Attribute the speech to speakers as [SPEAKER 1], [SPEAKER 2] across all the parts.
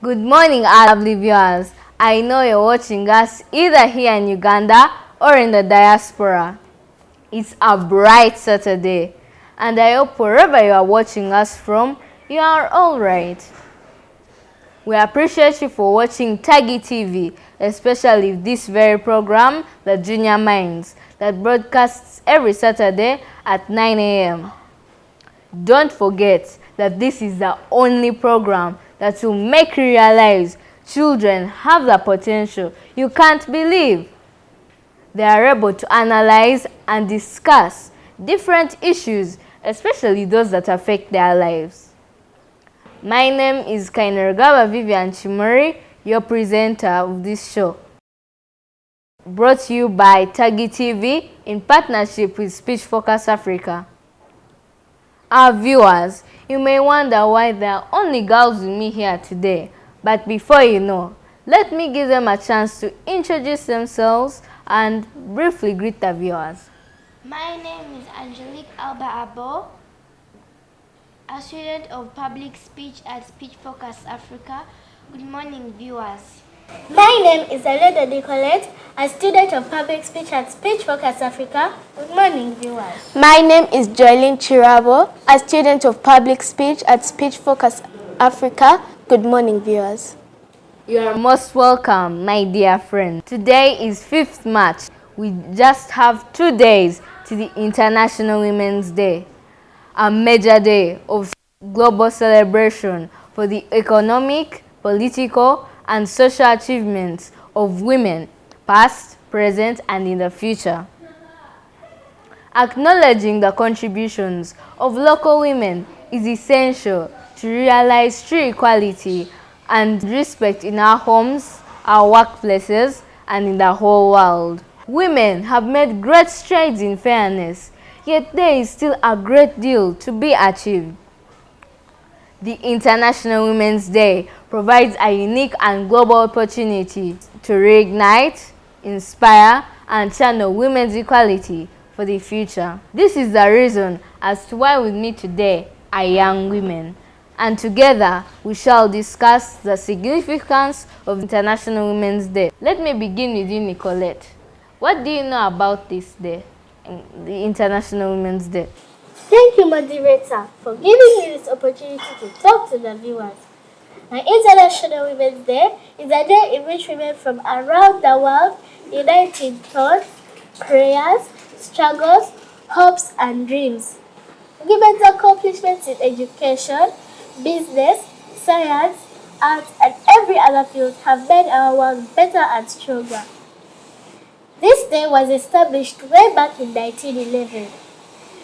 [SPEAKER 1] Good morning, our lovely viewers. I know you're watching us either here in Uganda or in the diaspora. It's a bright Saturday, and I hope wherever you are watching us from, you are all right. We appreciate you for watching Tagy TV, especially this very program, The Junior Minds, that broadcasts every Saturday at 9 a.m. Don't forget that this is the only program that will make you realize children have the potential you can't believe. They are able to analyze and discuss different issues, especially those that affect their lives. My name is Kainerugaba Vivian Chimuri, your presenter of this show. Brought to you by Tagy TV in partnership with Speech Focus Africa. Our viewers, you may wonder why there are only girls with me here today. But before you know, let me give them a chance to introduce themselves and briefly greet the viewers.
[SPEAKER 2] My name is Angelique Alba Abo, a student of public speech at Speech Focus Africa. Good morning, viewers.
[SPEAKER 3] My name is Aleda Nicolette, a student of public speech at Speech Focus Africa. Good morning, viewers.
[SPEAKER 4] My name is Joylene Chirabo, a student of public speech at Speech Focus Africa. Good morning, viewers.
[SPEAKER 1] You are most welcome, my dear friend. Today is 5th March. We just have 2 days to the International Women's Day, a major day of global celebration for the economic, political, and social achievements of women, past, present, and in the future. Acknowledging the contributions of local women is essential to realize true equality and respect in our homes, our workplaces, and in the whole world. Women have made great strides in fairness, yet there is still a great deal to be achieved. The International Women's Day provides a unique and global opportunity to reignite, inspire, and channel women's equality for the future. This is the reason as to why with me today are young women. And together we shall discuss the significance of International Women's Day. Let me begin with you, Nicolette. What do you know about this day, the International Women's Day?
[SPEAKER 3] Thank you, moderator, for giving me this opportunity to talk to the viewers. The International Women's Day is a day in which women from around the world unite in thoughts, prayers, struggles, hopes, and dreams. Women's accomplishments in education, business, science, arts, and every other field have made our world better and stronger. This day was established way back in 1911.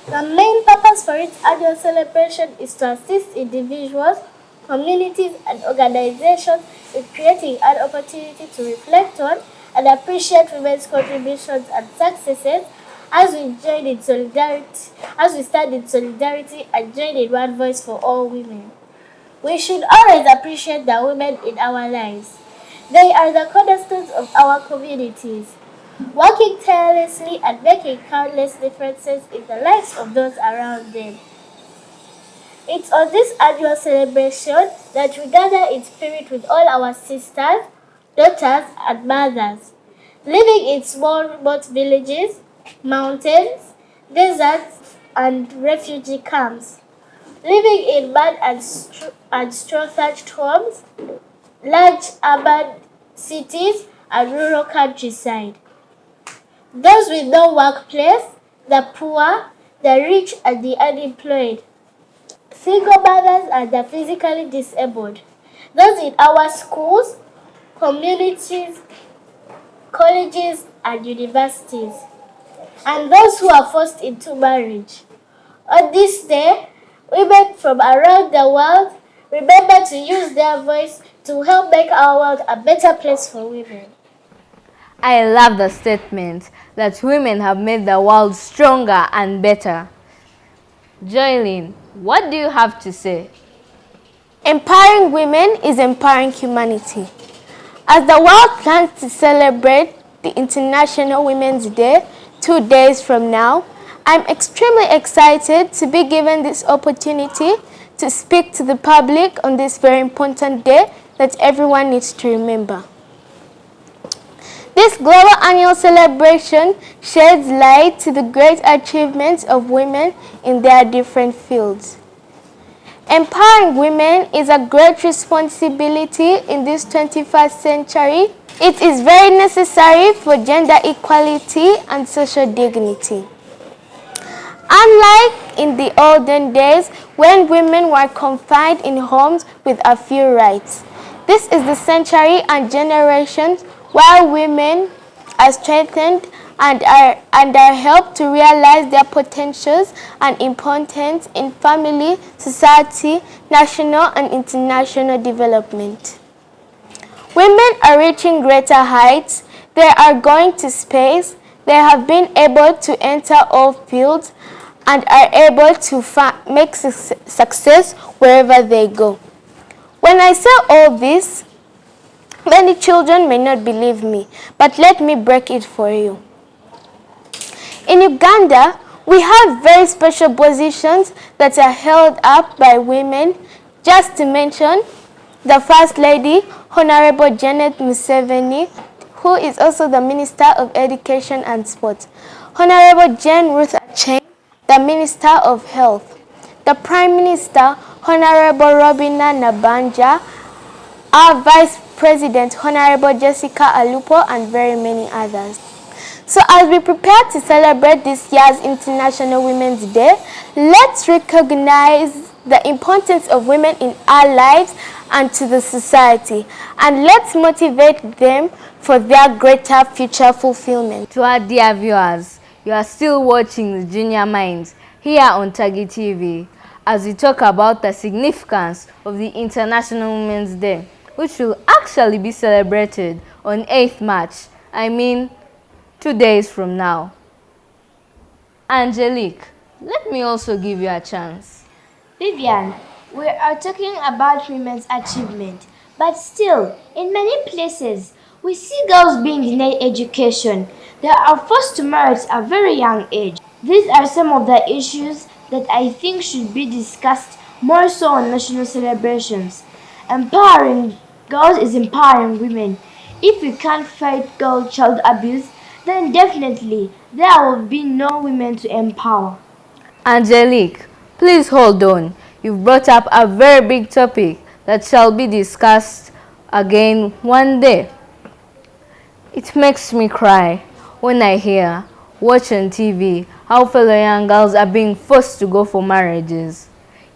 [SPEAKER 3] The main purpose for its annual celebration is to assist individuals, communities, and organizations in creating an opportunity to reflect on and appreciate women's contributions and successes as we stand in solidarity and join in one voice for all women. We should always appreciate the women in our lives. They are the cornerstones of our communities, working tirelessly and making countless differences in the lives of those around them. It's on this annual celebration that we gather in spirit with all our sisters, daughters, and mothers, living in small remote villages, mountains, deserts, and refugee camps, living in mud and straw-thatched homes, large urban cities, and rural countryside. Those with no workplace, the poor, the rich, and the unemployed, single mothers, and the physically disabled, those in our schools, communities, colleges, and universities, and those who are forced into marriage. On this day, women from around the world remember to use their voice to help make our world a better place for women.
[SPEAKER 1] I love the statement that women have made the world stronger and better. Joylene, what do you have to say?
[SPEAKER 4] Empowering women is empowering humanity. As the world plans to celebrate the International Women's Day 2 days from now, I'm extremely excited to be given this opportunity to speak to the public on this very important day that everyone needs to remember. This global annual celebration sheds light to the great achievements of women in their different fields. Empowering women is a great responsibility in this 21st century. It is very necessary for gender equality and social dignity. Unlike in the olden days when women were confined in homes with a few rights, this is the century and generation where women are strengthened and are helped to realize their potentials and importance in family, society, national and international development. Women are reaching greater heights. They are going to space. They have been able to enter all fields and are able to make success wherever they go. When I say all this, many children may not believe me, but let me break it for you. In Uganda, we have very special positions that are held up by women. Just to mention, the First Lady, Honorable Janet Museveni, who is also the Minister of Education and Sport. Honorable Jane Ruth Aceng, the Minister of Health. The Prime Minister, Honorable Robina Nabanja, our Vice President, Honorable Jessica Alupo, and very many others. So as we prepare to celebrate this year's International Women's Day, let's recognize the importance of women in our lives and to the society, and let's motivate them for their greater future fulfillment.
[SPEAKER 1] To our dear viewers, you are still watching the Junior Minds here on Tagy TV as we talk about the significance of the International Women's Day, which will actually be celebrated on 8th March, 2 days from now. Angelique, let me also give you a chance.
[SPEAKER 2] Vivian, we are talking about women's achievement, but still, in many places, we see girls being denied education. They are forced to marry at a very young age. These are some of the issues that I think should be discussed more so on national celebrations. Empowering girls is empowering women. If we can't fight girl child abuse, then definitely there will be no women to empower.
[SPEAKER 1] Angelique, please hold on. You've brought up a very big topic that shall be discussed again one day. It makes me cry when I watch on TV how fellow young girls are being forced to go for marriages.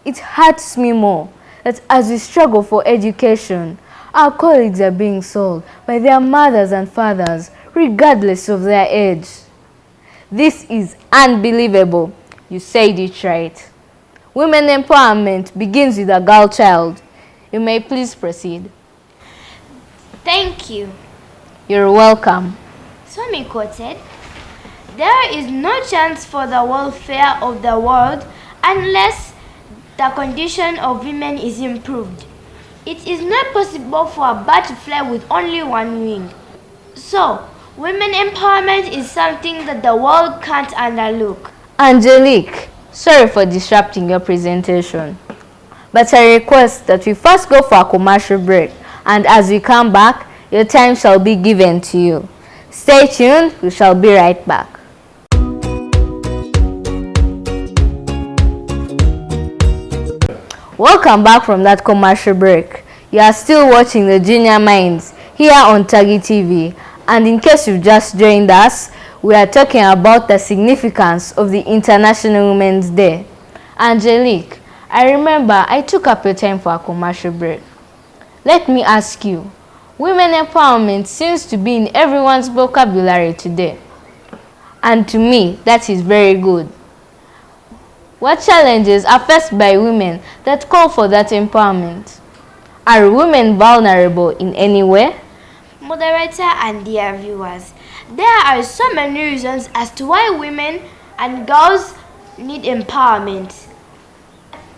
[SPEAKER 1] It hurts me more that as we struggle for education, our colleagues are being sold by their mothers and fathers regardless of their age. This is unbelievable. You said it right. Women empowerment begins with a girl child. You may please proceed.
[SPEAKER 2] Thank you.
[SPEAKER 1] You're welcome.
[SPEAKER 2] Swami quoted, "There is no chance for the welfare of the world unless the condition of women is improved. It is not possible for a bird to fly with only one wing. So, women empowerment is something that the world can't underlook."
[SPEAKER 1] Angelique, sorry for disrupting your presentation, but I request that we first go for a commercial break, and as we come back, your time shall be given to you. Stay tuned, we shall be right back. Welcome back from that commercial break. You are still watching the Junior Minds here on Tagy TV, and in case you've just joined us, we are talking about the significance of the International Women's Day. Angelique, I remember I took up your time for a commercial break. Let me ask you, women empowerment seems to be in everyone's vocabulary today. And to me, that is very good. What challenges are faced by women that call for that empowerment? Are women vulnerable in any way?
[SPEAKER 2] Moderator and dear viewers, there are so many reasons as to why women and girls need empowerment.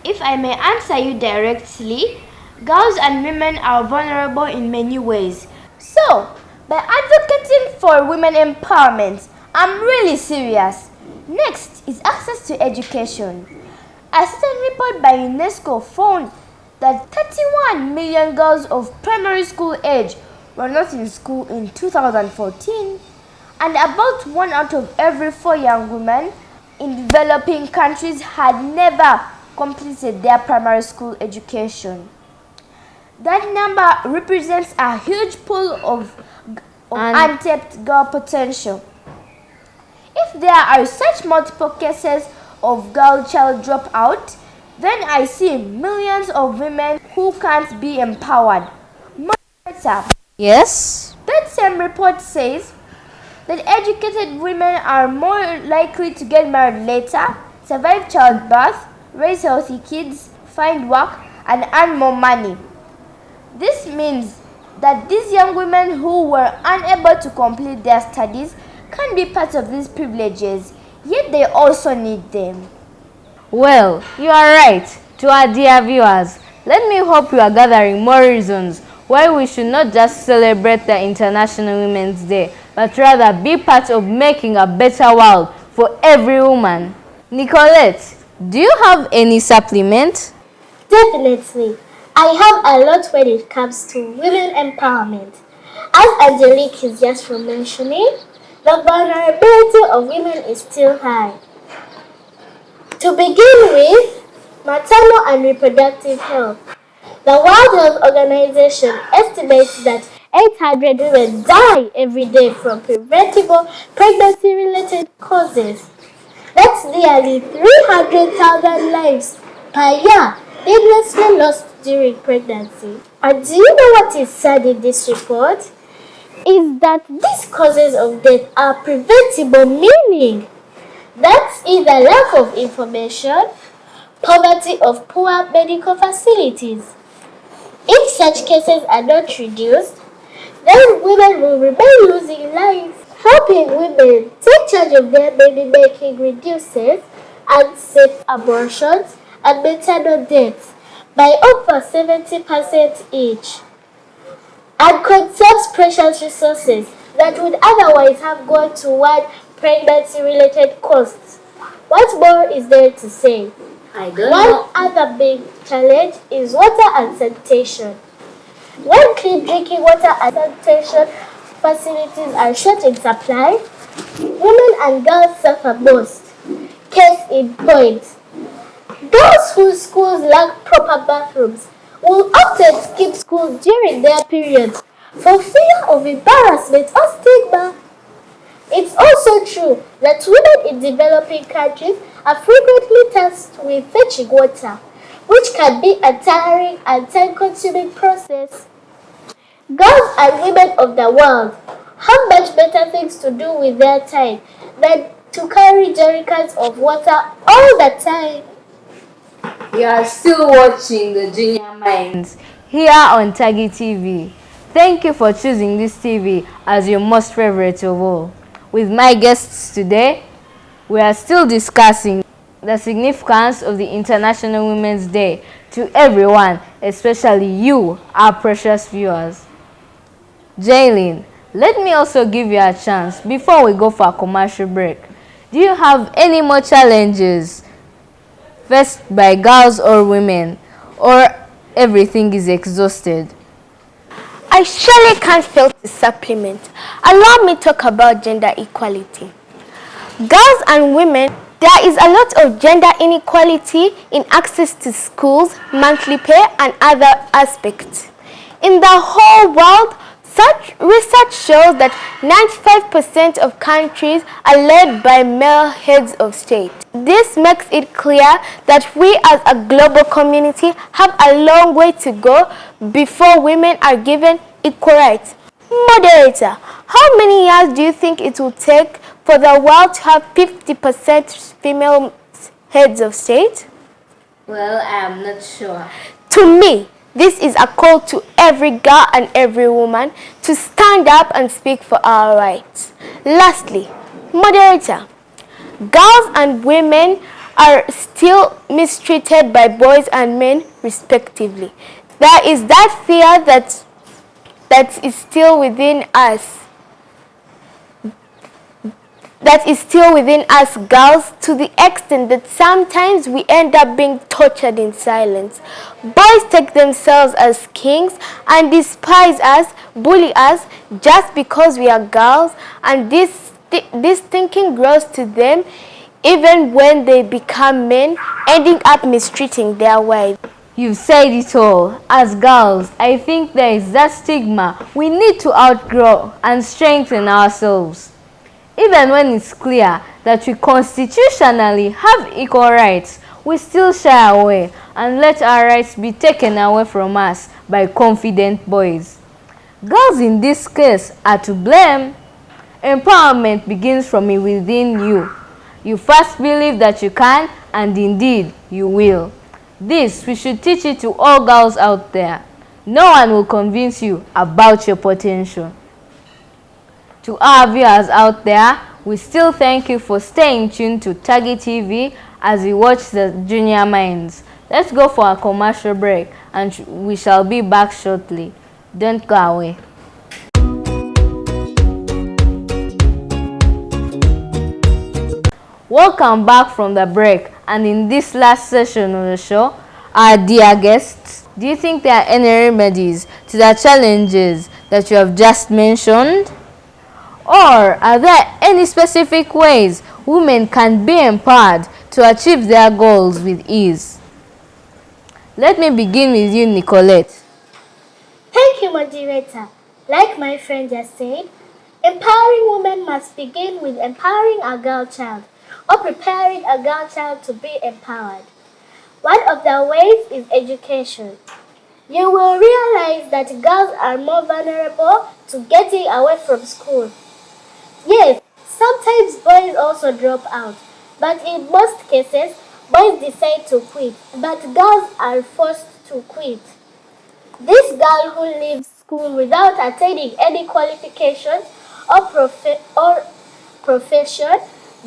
[SPEAKER 2] If I may answer you directly, girls and women are vulnerable in many ways. So, by advocating for women empowerment, I'm really serious. Next is access to education. A certain report by UNESCO found that 31 million girls of primary school age were not in school in 2014, and about 1 out of every 4 young women in developing countries had never completed their primary school education. That number represents a huge pool of untapped girl potential. If there are such multiple cases of girl child dropout, then I see millions of women who can't be empowered.
[SPEAKER 1] Yes?
[SPEAKER 2] That same report says that educated women are more likely to get married later, survive childbirth, raise healthy kids, find work, and earn more money. This means that these young women who were unable to complete their studies can be part of these privileges, yet they also need them.
[SPEAKER 1] Well, you are right. To our dear viewers, let me hope you are gathering more reasons why we should not just celebrate the International Women's Day, but rather be part of making a better world for every woman. Nicolette, do you have any supplement?
[SPEAKER 3] Definitely. I have a lot when it comes to women empowerment. As Angelique is just from mentioning, the vulnerability of women is still high. To begin with, maternal and reproductive health. The World Health Organization estimates that 800 women die every day from preventable pregnancy-related causes. That's nearly 300,000 lives per year needlessly lost during pregnancy. And do you know what is sad in this report? Is that these causes of death are preventable, meaning that's either lack of information, poverty of poor medical facilities. If such cases are not reduced, then women will remain losing lives. Helping women take charge of their baby making reduces unsafe abortions and maternal deaths by over 70% each, and conserves precious resources that would otherwise have gone toward pregnancy-related costs. What more is there to say? One other big challenge is water and sanitation. When clean drinking water and sanitation facilities are short in supply, women and girls suffer most. Case in point, those whose schools lack proper bathrooms will often skip school during their periods for fear of embarrassment or stigma. It's also true that women in developing countries are frequently tasked with fetching water, which can be a tiring and time-consuming process. Girls and women of the world have much better things to do with their time than to carry jerrycans of water all the time.
[SPEAKER 1] You are still watching the Junior Minds here on Tagy TV. Thank you for choosing this TV as your most favorite of all. With my guests today, we are still discussing the significance of the International Women's Day to everyone, especially you, our precious viewers. Jaylin, let me also give you a chance before we go for a commercial break. Do you have any more challenges faced by girls or women, or everything is exhausted?
[SPEAKER 4] I surely can't fail to supplement. Allow me to talk about gender equality. Girls and women, there is a lot of gender inequality in access to schools, monthly pay, and other aspects. In the whole world, such research shows that 95% of countries are led by male heads of state. This makes it clear that we as a global community have a long way to go before women are given equal rights. Moderator, how many years do you think it will take for the world to have 50% female heads of state?
[SPEAKER 1] Well, I am not sure.
[SPEAKER 4] To me, this is a call to every girl and every woman to stand up and speak for our rights. Lastly, moderator, girls and women are still mistreated by boys and men respectively. There is that fear that is still within us. that is still within us girls, to the extent that sometimes we end up being tortured in silence. Boys take themselves as kings and despise us, bully us just because we are girls, and this thinking grows to them even when they become men, ending up mistreating their wives.
[SPEAKER 1] You've said it all. As girls, I think there is that stigma we need to outgrow and strengthen ourselves. Even when it's clear that we constitutionally have equal rights, we still shy away and let our rights be taken away from us by confident boys. Girls in this case are to blame. Empowerment begins from within you. You first believe that you can, and indeed you will. This, we should teach it to all girls out there. No one will convince you about your potential. To our viewers out there, we still thank you for staying tuned to Tagy TV as we watch the Junior Minds. Let's go for a commercial break and we shall be back shortly. Don't go away. Welcome back from the break, and in this last session of the show, our dear guests, do you think there are any remedies to the challenges that you have just mentioned? Or are there any specific ways women can be empowered to achieve their goals with ease? Let me begin with you, Nicolette.
[SPEAKER 3] Thank you, moderator. Like my friend just said, empowering women must begin with empowering a girl child, or preparing a girl child to be empowered. One of the ways is education. You will realize that girls are more vulnerable to getting away from school. Yes, sometimes boys also drop out, but in most cases, boys decide to quit, but girls are forced to quit. This girl who leaves school without attaining any qualifications or profession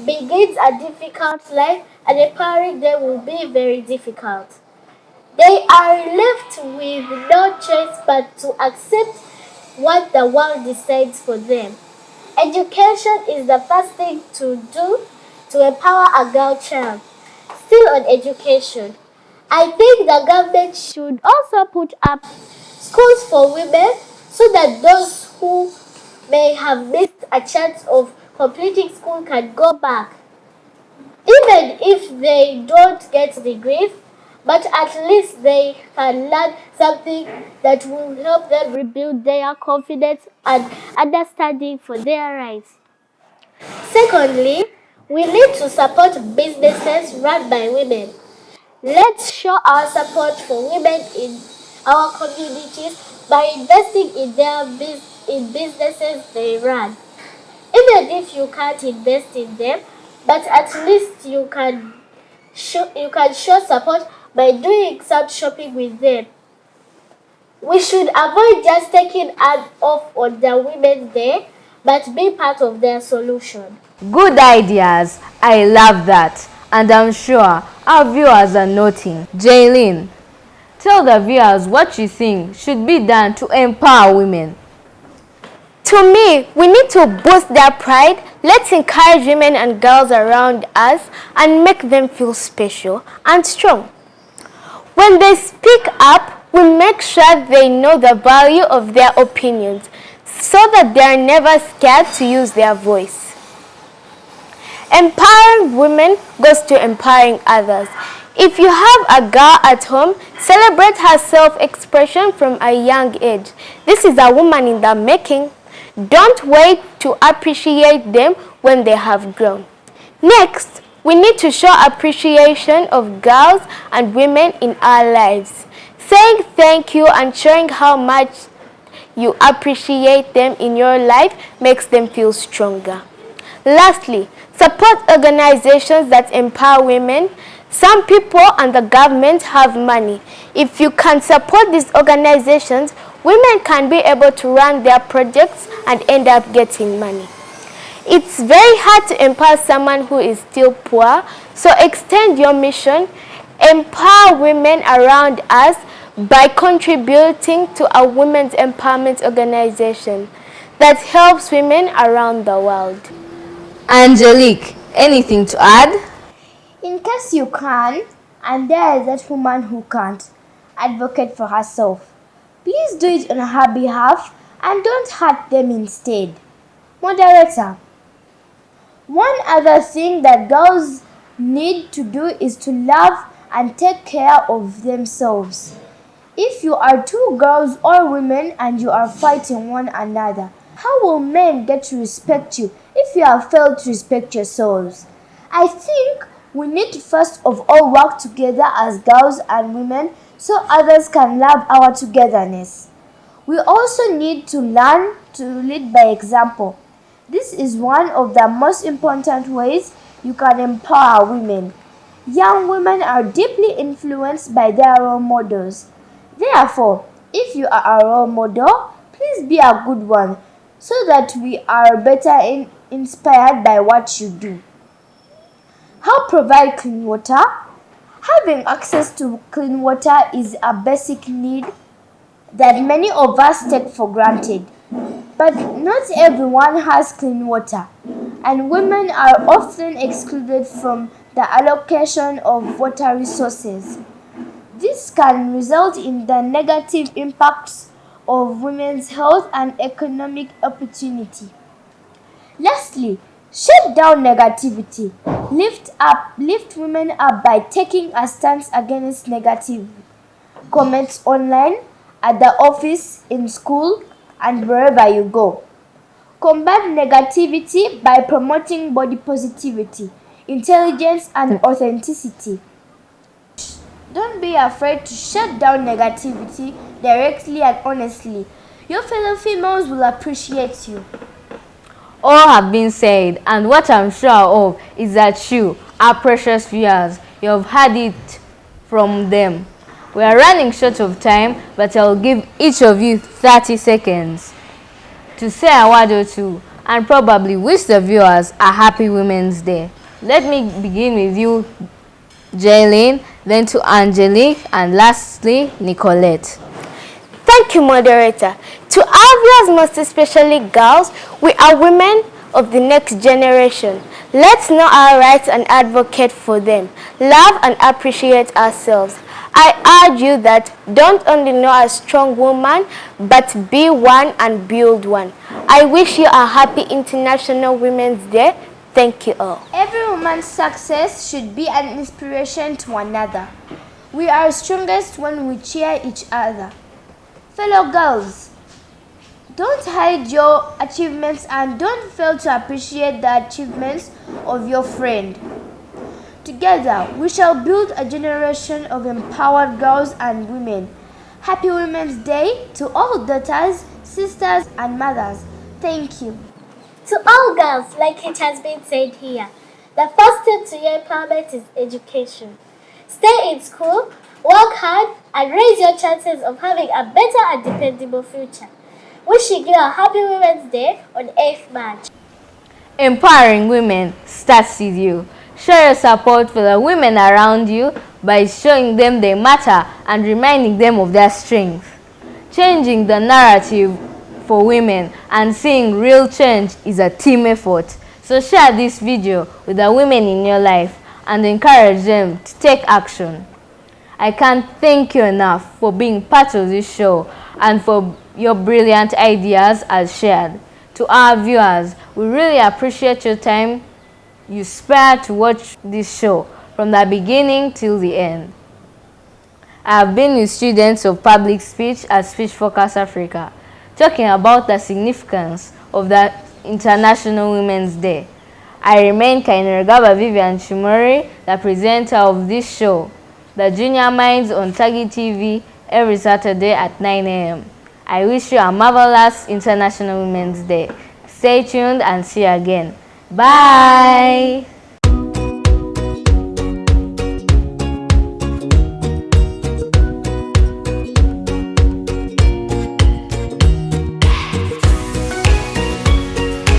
[SPEAKER 3] begins a difficult life, and empowering them will be very difficult. They are left with no choice but to accept what the world decides for them. Education is the first thing to do to empower a girl child. Still on education, I think the government should also put up schools for women so that those who may have missed a chance of completing school can go back. Even if they don't get degrees, but at least they can learn something that will help them rebuild their confidence and understanding for their rights. Secondly, we need to support businesses run by women. Let's show our support for women in our communities by investing in businesses they run. Even if you can't invest in them, but at least you can show support by doing some shopping with them. We should avoid just taking ads off on the Women's Day, but be part of their solution.
[SPEAKER 1] Good ideas. I love that. And I'm sure our viewers are noting. Jaylene, tell the viewers what you think should be done to empower women.
[SPEAKER 4] To me, we need to boost their pride. Let's encourage women and girls around us and make them feel special and strong. When they speak up, we make sure they know the value of their opinions so that they are never scared to use their voice. Empowering women goes to empowering others. If you have a girl at home, celebrate her self-expression from a young age. This is a woman in the making. Don't wait to appreciate them when they have grown. Next, we need to show appreciation of girls and women in our lives. Saying thank you and showing how much you appreciate them in your life makes them feel stronger. Lastly, support organizations that empower women. Some people and the government have money. If you can support these organizations, women can be able to run their projects and end up getting money. It's very hard to empower someone who is still poor, so extend your mission. Empower women around us by contributing to a women's empowerment organization that helps women around the world.
[SPEAKER 1] Angelique, anything to add?
[SPEAKER 2] In case you can, and there is that woman who can't advocate for herself, please do it on her behalf and don't hurt them instead. Moderator, one other thing that girls need to do is to love and take care of themselves. If you are two girls or women and you are fighting one another, how will men get to respect you if you have failed to respect yourselves? I think we need to first of all work together as girls and women so others can love our togetherness. We also need to learn to lead by example. This is one of the most important ways you can empower women. Young women are deeply influenced by their role models. Therefore, if you are a role model, please be a good one so that we are better inspired by what you do. How provide clean water? Having access to clean water is a basic need that many of us take for granted. But not everyone has clean water, and women are often excluded from the allocation of water resources. This can result in the negative impacts of women's health and economic opportunity. Lastly, shut down negativity. Lift women up by taking a stance against negative comments online, at the office, in school, and wherever you go. Combat negativity by promoting body positivity, intelligence, and authenticity. Don't be afraid to shut down negativity directly and honestly. Your fellow females will appreciate you.
[SPEAKER 1] All have been said, and what I'm sure of is that you, our precious viewers, you have heard it from them. We are running short of time, but I'll give each of you 30 seconds to say a word or two and probably wish the viewers a happy Women's Day. Let me begin with you, Jaylene, then to Angelique, and lastly, Nicolette.
[SPEAKER 4] Thank you, moderator. To our viewers, most especially girls, we are women of the next generation. Let's know our rights and advocate for them. Love and appreciate ourselves. I urge you that don't only know a strong woman, but be one and build one. I wish you a happy International Women's Day. Thank you all.
[SPEAKER 2] Every woman's success should be an inspiration to another. We are strongest when we cheer each other. Fellow girls, don't hide your achievements and don't fail to appreciate the achievements of your friend. Together, we shall build a generation of empowered girls and women. Happy Women's Day to all daughters, sisters, and mothers. Thank you.
[SPEAKER 3] To all girls, like it has been said here, the first step to your empowerment is education. Stay in school, work hard, and raise your chances of having a better and dependable future. Wishing you a happy Women's Day on 8th March.
[SPEAKER 1] Empowering women starts with you. Show your support for the women around you by showing them they matter and reminding them of their strength. Changing the narrative for women and seeing real change is a team effort. So share this video with the women in your life and encourage them to take action. I can't thank you enough for being part of this show and for your brilliant ideas as shared. To our viewers, we really appreciate your time you spare to watch this show from the beginning till the end. I have been with students of public speech at Speech Focus Africa, talking about the significance of the International Women's Day. I remain Kainerugaba Vivian Chimori, the presenter of this show, The Junior Minds on Tagy TV, every Saturday at 9 a.m. I wish you a marvelous International Women's Day. Stay tuned and see you again. Bye!